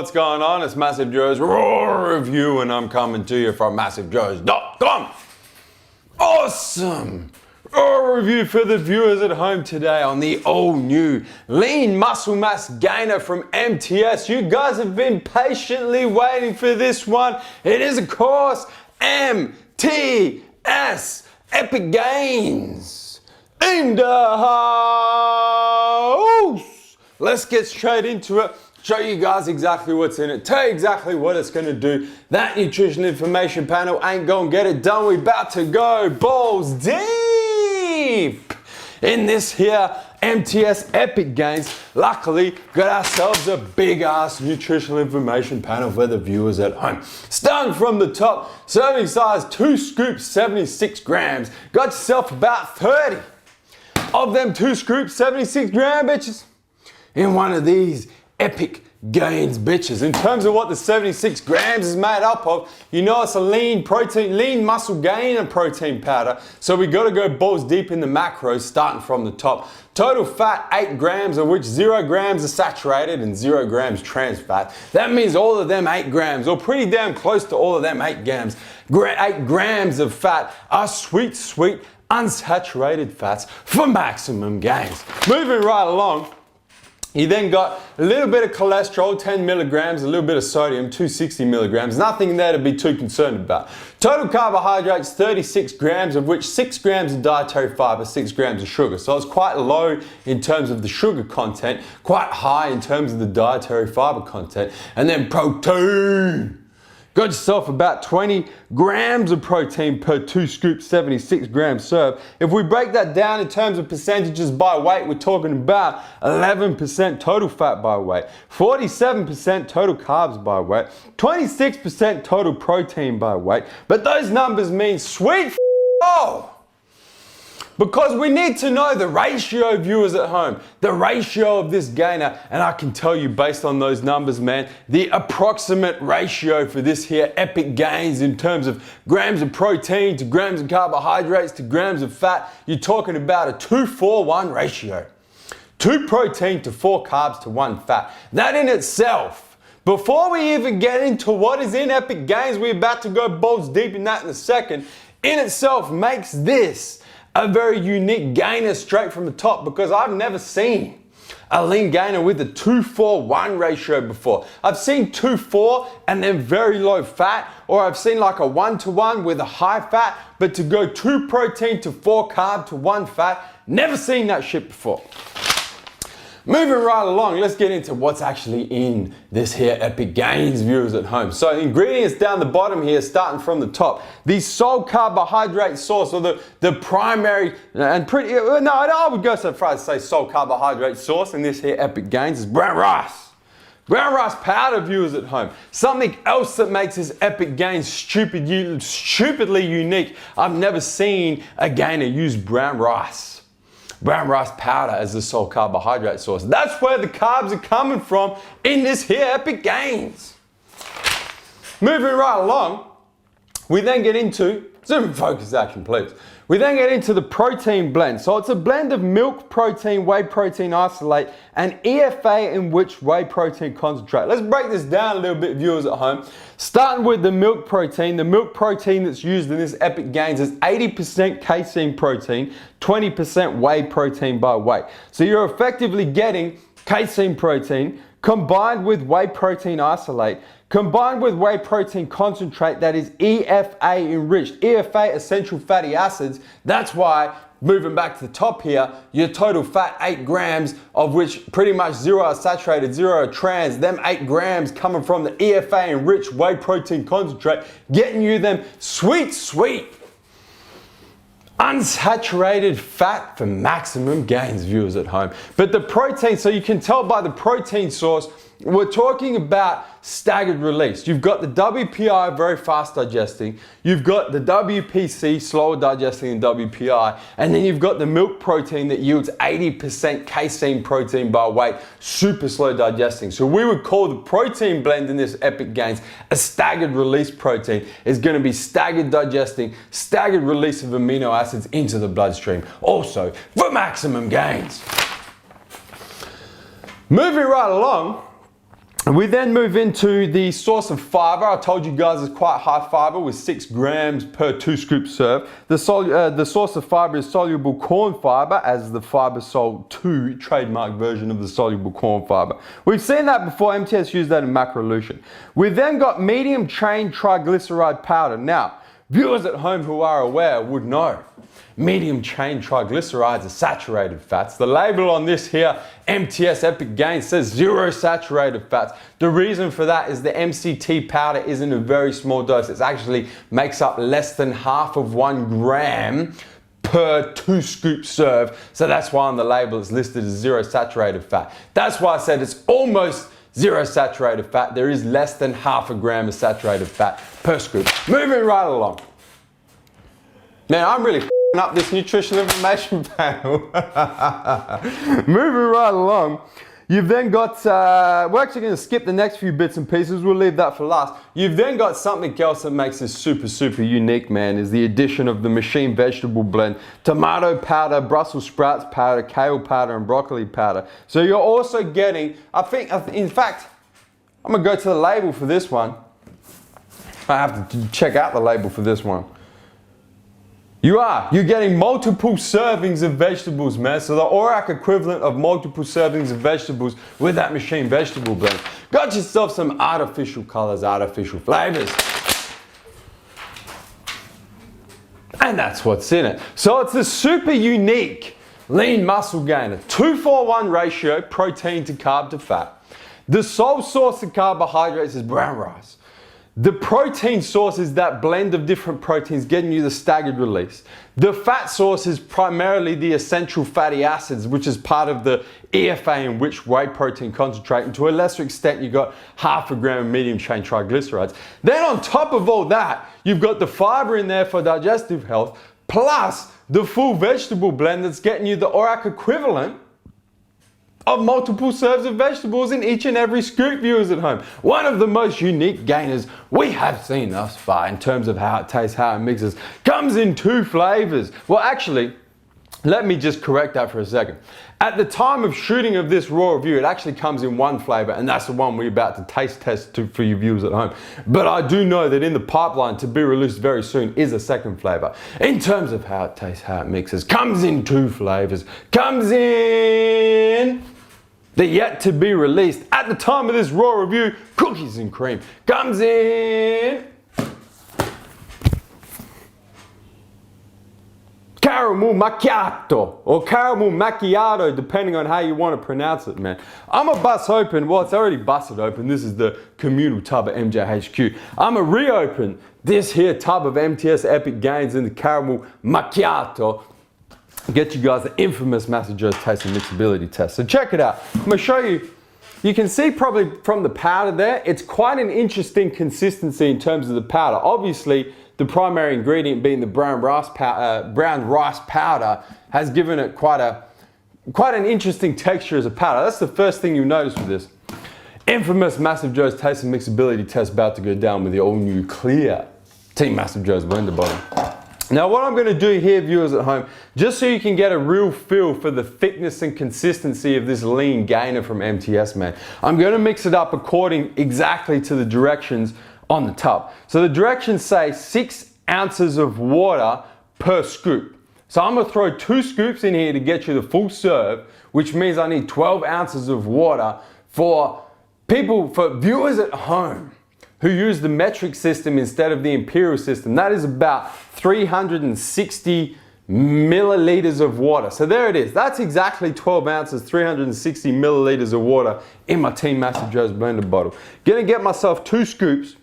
what's going on? It's MassiveJoes RAW review and I'm coming to you from MassiveJoes.com. Awesome! RAW review for the viewers at home today on the all-new Lean Muscle Mass Gainer from MTS. You guys have been patiently waiting for this one. It is, of course, MTS Epic Gains in the house. Let's get straight into it. Show you guys exactly what's in it, tell you exactly what it's gonna do. That nutrition information panel ain't gonna get it done. We about to go balls deep in this here MTS Epic Gains. Luckily, got ourselves a big ass nutritional information panel for the viewers at home. Starting from the top, serving size 2 scoops, 76 grams. Got yourself about 30 of them 2 scoops, 76 gram bitches in one of these Epic Gains bitches. In terms of what the 76 grams is made up of, you know it's a lean muscle gain and protein powder. So we gotta go balls deep in the macros starting from the top. Total fat 8 grams, of which 0 grams are saturated and 0 grams trans fat. That means all of them 8 grams, or pretty damn close to all of them 8 grams. 8 grams of fat are sweet, unsaturated fats for maximum gains. Moving right along, you then got a little bit of cholesterol, 10 milligrams, a little bit of sodium, 260 milligrams. Nothing there to be too concerned about. Total carbohydrates, 36 grams, of which 6 grams of dietary fiber, 6 grams of sugar. So it's quite low in terms of the sugar content, quite high in terms of the dietary fiber content. And then protein. Got yourself about 20 grams of protein per 2 scoops, 76 grams serve. If we break that down in terms of percentages by weight, we're talking about 11% total fat by weight, 47% total carbs by weight, 26% total protein by weight. But those numbers mean sweet oh! Because we need to know the ratio, viewers at home, the ratio of this gainer, and I can tell you based on those numbers, man, the approximate ratio for this here Epic Gains in terms of grams of protein to grams of carbohydrates to grams of fat, you're talking about a 2-4-1 ratio. 2 protein to 4 carbs to 1 fat. That in itself, before we even get into what is in Epic Gains, we're about to go balls deep in that in a second, in itself makes this a very unique gainer straight from the top, because I've never seen a lean gainer with a 2-4-1 ratio before. I've seen 2-4 and then very low fat, or I've seen like a 1-to-1 with a high fat, but to go 2 protein to 4 carb to 1 fat, never seen that shit before. Moving right along, let's get into what's actually in this here Epic Gains, viewers at home. So ingredients down the bottom here, starting from the top. The sole carbohydrate source, or the primary and pretty, no, I would go so far as to say sole carbohydrate source in this here Epic Gains is brown rice. Brown rice powder, viewers at home. Something else that makes this Epic Gains stupidly unique. I've never seen a gainer use brown rice. Brown rice powder as the sole carbohydrate source. That's where the carbs are coming from in this here Epic Gains. Moving right along, we then get into, zoom in focus action please. We then get into the protein blend. So it's a blend of milk protein, whey protein isolate, and EFA enriched whey protein concentrate. Let's break this down a little bit, viewers at home. Starting with the milk protein that's used in this Epic Gains is 80% casein protein, 20% whey protein by weight. So you're effectively getting casein protein combined with whey protein isolate, combined with whey protein concentrate that is EFA enriched. EFA, essential fatty acids. That's why, moving back to the top here, your total fat 8 grams, of which pretty much 0 are saturated, 0 are trans. Them 8 grams coming from the EFA enriched whey protein concentrate, getting you them sweet, unsaturated fat for maximum gains, viewers at home. But the protein, so you can tell by the protein source, we're talking about staggered release. You've got the WPI, very fast digesting. You've got the WPC, slower digesting than WPI. And then you've got the milk protein that yields 80% casein protein by weight, super slow digesting. So we would call the protein blend in this Epic Gains a staggered release protein. It's gonna be staggered digesting, staggered release of amino acids into the bloodstream, also for maximum gains. Moving right along, We then move into the source of fiber. I told you guys it's quite high fiber with 6 grams per 2 scoop serve. The source of fiber is soluble corn fiber, as the Fibersol 2 trademark version of the soluble corn fiber. We've seen that before. MTS used that in macrolution. We've then got medium chain triglyceride powder. Now, viewers at home who are aware would know medium chain triglycerides are saturated fats. The label on this here, MTS Epic Gain, says 0 saturated fats. The reason for that is the MCT powder is in a very small dose. It actually makes up less than half of 1 gram per 2 scoop serve. So that's why on the label it's listed as 0 saturated fat. That's why I said it's almost 0 saturated fat. There is less than half a gram of saturated fat per scoop. Moving right along. Man, I'm really up this nutrition information panel. Moving right along, you've then got, we're actually going to skip the next few bits and pieces, we'll leave that for last. You've then got something else that makes this super unique, man, is the addition of the machine vegetable blend, tomato powder, Brussels sprouts powder, kale powder, and broccoli powder. So you're also getting, in fact, I'm going to go to the label for this one. I have to check out the label for this one. You're getting multiple servings of vegetables, man. So the ORAC equivalent of multiple servings of vegetables with that machine vegetable blend. Got yourself some artificial colors, artificial flavors. And that's what's in it. So it's a super unique lean muscle gainer. 2-for-1 ratio, protein to carb to fat. The sole source of carbohydrates is brown rice. The protein source is that blend of different proteins getting you the staggered release. The fat source is primarily the essential fatty acids, which is part of the EFA and which whey protein concentrate. And to a lesser extent, you got half a gram of medium chain triglycerides. Then on top of all that, you've got the fiber in there for digestive health, plus the full vegetable blend that's getting you the ORAC equivalent of multiple serves of vegetables in each and every scoop, viewers at home. One of the most unique gainers we have seen thus far in terms of how it tastes, how it mixes. Comes in 2 flavors. Well, actually, let me just correct that for a second. At the time of shooting of this raw review, it actually comes in 1 flavor, and that's the one we're about to taste test for you viewers at home. But I do know that in the pipeline to be released very soon is a 2nd flavor. In terms of how it tastes, how it mixes, comes in 2 flavors. Comes in the yet to be released at the time of this raw review, cookies and cream. Comes in caramel macchiato or caramel macchiato, depending on how you want to pronounce it, man. I'm a bust open, well, it's already busted open. This is the communal tub at MJHQ. I'm a reopen this here tub of MTS Epic Gains in the caramel macchiato. Get you guys the infamous MassiveJoes taste and mixability test. So check it out. I'm gonna show you. You can see probably from the powder there, it's quite an interesting consistency in terms of the powder. Obviously, the primary ingredient being the brown rice powder has given it quite an interesting texture as a powder. That's the first thing you notice with this. Infamous MassiveJoes taste and mixability test about to go down with the all new clear Team MassiveJoes blender bottle. Now what I'm going to do here, viewers at home, just so you can get a real feel for the thickness and consistency of this lean gainer from MTS, man, I'm going to mix it up according exactly to the directions on the tub. So the directions say 6 ounces of water per scoop. So I'm going to throw 2 scoops in here to get you the full serve, which means I need 12 ounces of water for viewers at home who use the metric system instead of the imperial system. That is about 360 milliliters of water. So there it is. That's exactly 12 ounces, 360 milliliters of water in my Team MassiveJoes blender bottle. Gonna get myself 2 scoops.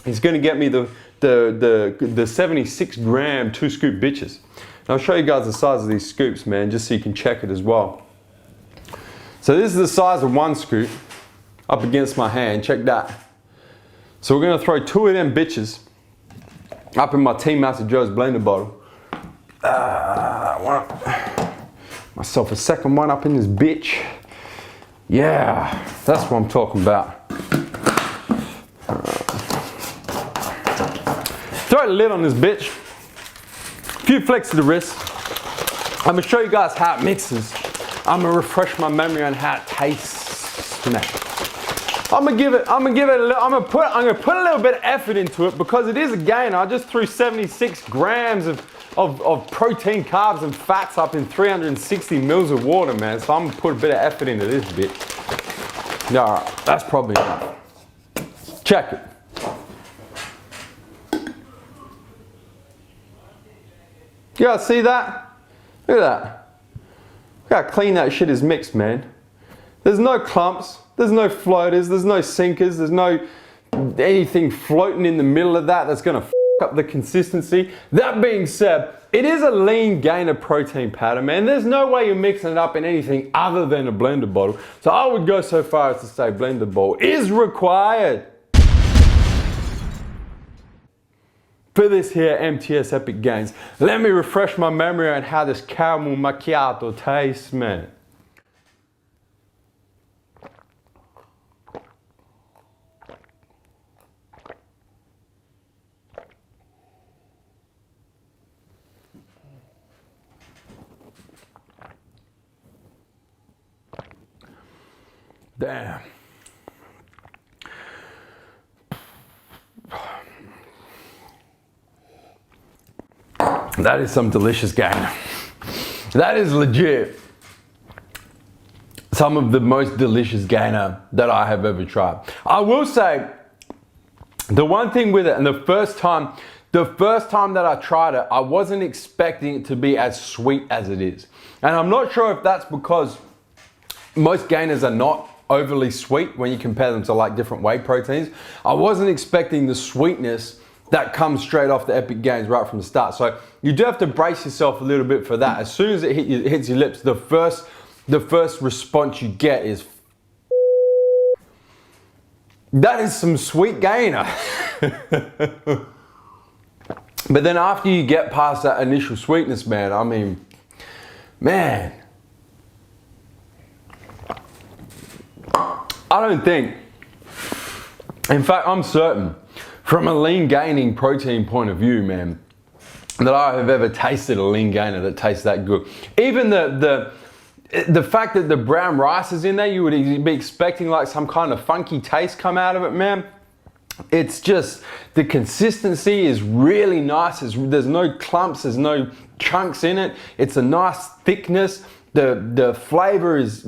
He's gonna get me the 76 gram 2 scoop bitches. And I'll show you guys the size of these scoops, man, just so you can check it as well. So this is the size of 1 scoop up against my hand. Check that. So we're gonna throw 2 of them bitches up in my Team MassiveJoes blender bottle. Myself a second one up in this bitch. Yeah, that's what I'm talking about. Throw the lid on this bitch. A few flicks of the wrist. I'm gonna show you guys how it mixes. I'm gonna refresh my memory on how it tastes. I'm gonna put a little bit of effort into it because it is a gainer. I just threw 76 grams of protein, carbs, and fats up in 360 mils of water, man. So I'm gonna put a bit of effort into this bit. All right, that's probably enough. Check it. You guys see that? Look at that. Look how clean that shit is mixed, man. There's no clumps, there's no floaters, there's no sinkers, there's no anything floating in the middle of that that's gonna f up the consistency. That being said, it is a lean gainer protein powder, man. There's no way you're mixing it up in anything other than a blender bottle. So I would go so far as to say blender bowl is required for this here MTS Epic Gains. Let me refresh my memory on how this caramel macchiato tastes, man. Damn. That is some delicious gainer. That is legit some of the most delicious gainer that I have ever tried. I will say, the one thing with it, and the first time that I tried it, I wasn't expecting it to be as sweet as it is. And I'm not sure if that's because most gainers are not overly sweet when you compare them to like different whey proteins. I wasn't expecting the sweetness that comes straight off the Epic Gains right from the start. So you do have to brace yourself a little bit for that. As soon as it hits your lips, the first response you get is, that is some sweet gainer. But then after you get past that initial sweetness, man, I mean, man, I don't think, in fact, I'm certain, from a lean gaining protein point of view, man, that I have ever tasted a lean gainer that tastes that good. Even the fact that the brown rice is in there, you would be expecting like some kind of funky taste come out of it, man. It's just, the consistency is really nice. There's no clumps, there's no chunks in it. It's a nice thickness. The flavor is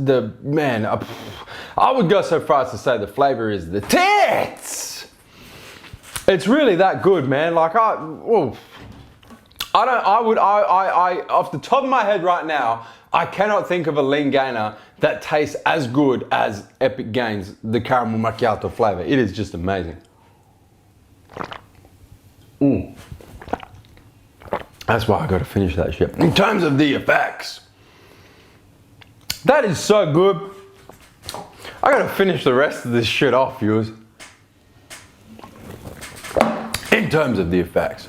I would go so far as to say the flavor is the tits. It's really that good, man. Like off the top of my head right now, I cannot think of a lean gainer that tastes as good as Epic Gains, the caramel macchiato flavor. It is just amazing. That's why I gotta finish that shit. In terms of the effects, that is so good. I gotta finish the rest of this shit off, viewers. In terms of the effects.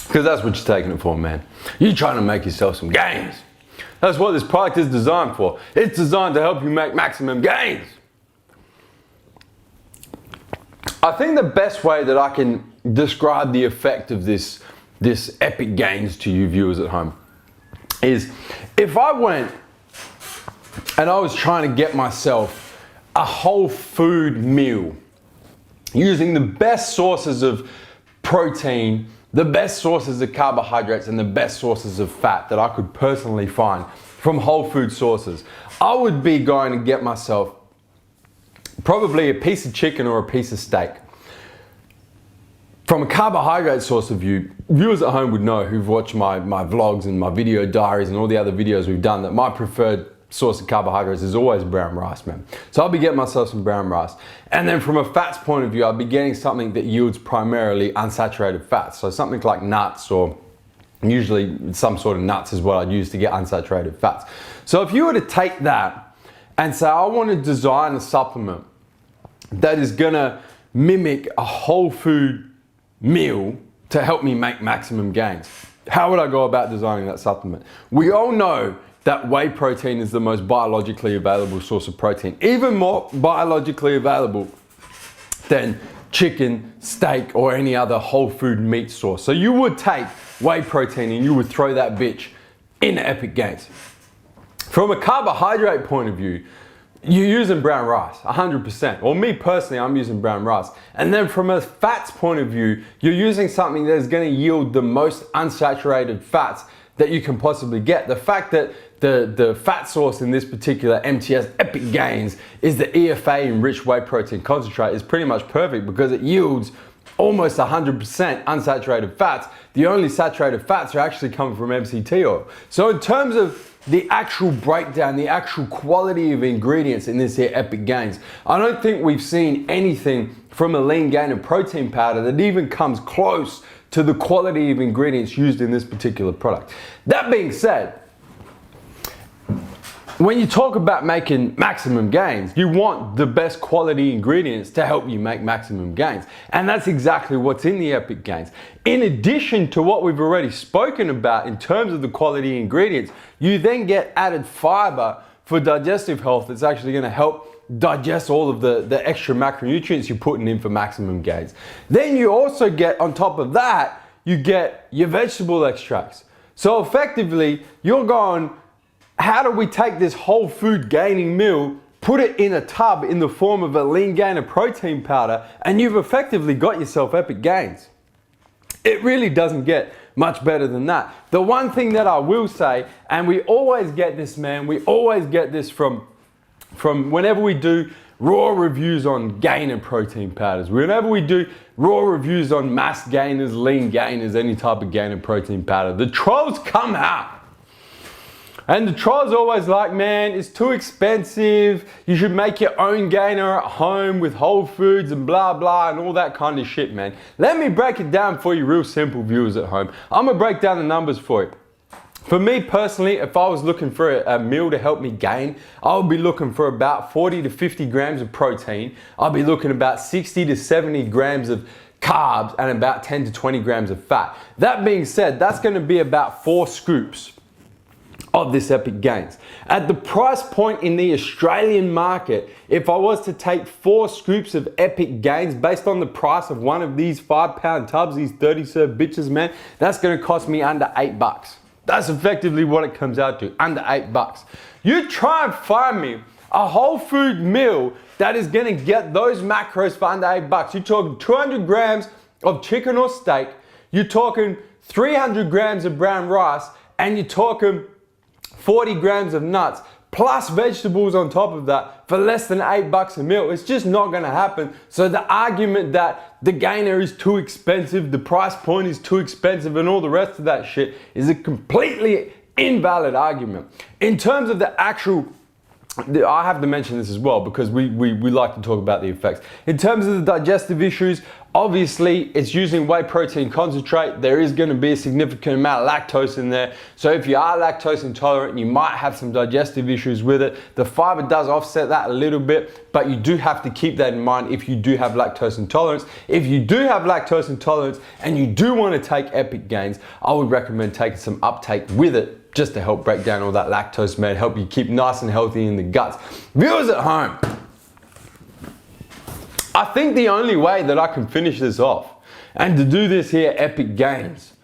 Because that's what you're taking it for, man. You're trying to make yourself some gains. That's what this product is designed for. It's designed to help you make maximum gains. I think the best way that I can describe the effect of this Epic Gains to you viewers at home is, if I went and I was trying to get myself a whole food meal using the best sources of protein, the best sources of carbohydrates, and the best sources of fat that I could personally find from whole food sources, I would be going to get myself probably a piece of chicken or a piece of steak. From a carbohydrate source of view, viewers at home would know, who've watched my vlogs and my video diaries and all the other videos we've done, that my preferred source of carbohydrates is always brown rice, man. So I'll be getting myself some brown rice. And then from a fats point of view, I'll be getting something that yields primarily unsaturated fats. So something like nuts, or usually some sort of nuts is what I'd use to get unsaturated fats. So if you were to take that and say, I want to design a supplement that is gonna mimic a whole food meal to help me make maximum gains, how would I go about designing that supplement? We all know that whey protein is the most biologically available source of protein, even more biologically available than chicken, steak, or any other whole food meat source. So you would take whey protein and you would throw that bitch in Epic Gains. From a carbohydrate point of view, you're using brown rice, 100%. Or me personally, I'm using brown rice. And then from a fats point of view, you're using something that is going to yield the most unsaturated fats that you can possibly get. The fact that the fat source in this particular MTS Epic Gains is the EFA enriched whey protein concentrate is pretty much perfect because it yields almost 100% unsaturated fats. The only saturated fats are actually coming from MCT oil. So in terms of the actual breakdown, the actual quality of ingredients in this here Epic Gains, I don't think we've seen anything from a lean gainer protein powder that even comes close to the quality of ingredients used in this particular product. That being said, when you talk about making maximum gains, you want the best quality ingredients to help you make maximum gains. And that's exactly what's in the Epic Gains. In addition to what we've already spoken about in terms of the quality ingredients, you then get added fiber for digestive health that's actually going to help digest all of the extra macronutrients you're putting in for maximum gains. Then you also get, on top of that, you get your vegetable extracts. So effectively, you're going, how do we take this whole food gaining meal, put it in a tub in the form of a lean gainer protein powder, and you've effectively got yourself Epic Gains. It really doesn't get much better than that. The one thing that I will say, and we always get this, man, we always get this from whenever we do raw reviews on gainer protein powders, whenever we do raw reviews on mass gainers, lean gainers, any type of gainer protein powder, the trolls come out. And the trolls always like, man, it's too expensive. You should make your own gainer at home with whole foods and blah, blah, and all that kind of shit, man. Let me break it down for you real simple, viewers at home. I'm gonna break down the numbers for you. For me personally, if I was looking for a meal to help me gain, I would be looking for about 40 to 50 grams of protein. I'll be looking about 60 to 70 grams of carbs and about 10 to 20 grams of fat. That being said, that's gonna be about 4 scoops of this Epic Gains. At the price point in the Australian market, if I was to take 4 scoops of Epic Gains based on the price of one of these 5-pound tubs, these 30-serve bitches, man, that's gonna cost me under $8. That's effectively what it comes out to, under $8. You try and find me a whole food meal that is gonna get those macros for under $8. You're talking 200 grams of chicken or steak, you're talking 300 grams of brown rice, and you're talking 40 grams of nuts, plus vegetables on top of that for less than $8 a meal. It's just not gonna happen. So the argument that the gainer is too expensive, the price point is too expensive, and all the rest of that shit is a completely invalid argument. In terms of the actual, I have to mention this as well because we like to talk about the effects. In terms of the digestive issues, obviously it's using whey protein concentrate. There is going to be a significant amount of lactose in there. So if you are lactose intolerant, you might have some digestive issues with it. The fiber does offset that a little bit, but you do have to keep that in mind if you do have lactose intolerance. If you do have lactose intolerance and you do want to take Epic Gains, I would recommend taking some uptake with it just to help break down all that lactose, man, help you keep nice and healthy in the guts. Viewers at home, I think the only way that I can finish this off and to do this here Epic Gains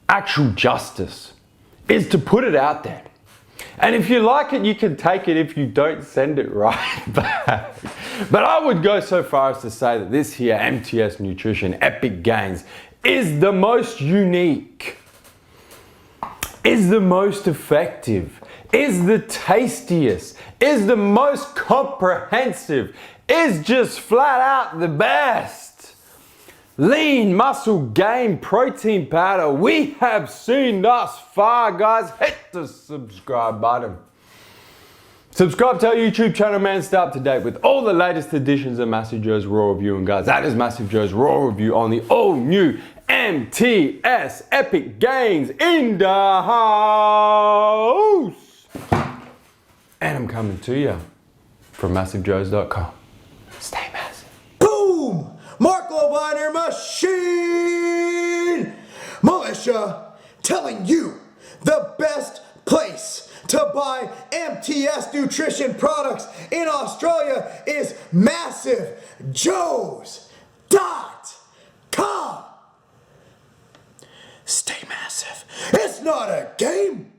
actual justice is to put it out there. And if you like it, you can take it. If you don't, send it right back. But I would go so far as to say that this here MTS Nutrition Epic Gains is the most unique, is the most effective, is the tastiest, is the most comprehensive, is just flat out the best lean muscle gain protein powder we have seen thus far, guys. Hit the subscribe button. Subscribe to our YouTube channel, man. Stay up to date with all the latest editions of MassiveJoes RAW Review. And guys, that is MassiveJoes RAW Review on the all-new MTS Epic Gains in the house. And I'm coming to you from MassiveJoes.com. Stay massive. Boom! Mark Leviner Machine! Militia telling you the best place to buy MTS nutrition products in Australia is MassiveJoes.com. Stay massive. It's not a game.